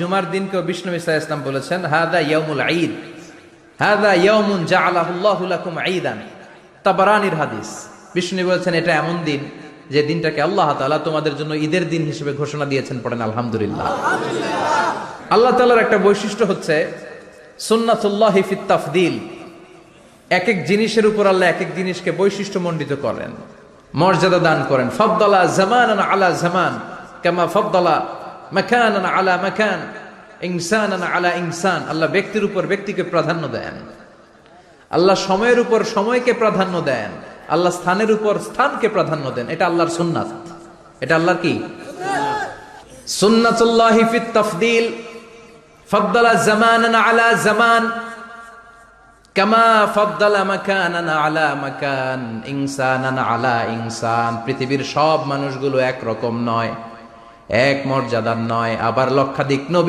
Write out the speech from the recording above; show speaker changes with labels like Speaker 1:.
Speaker 1: জুমার দিনকে বিষ্ণু ঈসা ইসলাম বলেছেন হাদা ইয়াউমুল ঈদ, হাদা ইয়াউমুন জাআলাহুল্লাহু লাকুম ঈদান। তাবারানির হাদিস। বিষ্ণু বলেছেন এটা এমন দিন যে দিনটাকে আল্লাহ তাআলা তোমাদের জন্য ঈদের দিন হিসেবে ঘোষণা দিয়েছেন। পড়েন আলহামদুলিল্লাহ। আল্লাহ তাআলার একটা বৈশিষ্ট্য হচ্ছে সুন্নাতুল্লাহি ফিত তাফদীল। এক এক জিনিসের উপর আল্লাহ এক এক জিনিসকে বৈশিষ্ট্যমণ্ডিত করেন, মর্যাদা দান করেন। ফাদ্দালা জামানান আলা জামান কামা ফাদ্দালা মাকানান আলা মাকান, ইনসানান আলা ইনসান। আল্লাহ ব্যক্তির উপর ব্যক্তিকে প্রাধান্য দেন, আল্লাহ সময়ের উপর সময়কে প্রাধান্য দেন, আল্লাহ স্থানের উপর স্থানকে প্রাধান্য দেন। এটা আল্লাহর সুন্নাত। এটা আল্লাহর কি সুন্নাতুল্লাহি ফিত তাফদীল। ফাদ্দালা জামানান আলা জামান কামা ফাদ্দালা মাকানান আলা মাকান, ইনসানান আলা ইনসান। পৃথিবীর সব মানুষগুলো এক রকম নয়, এক মর্যাদার নয়। আবার লক্ষাধিক নবী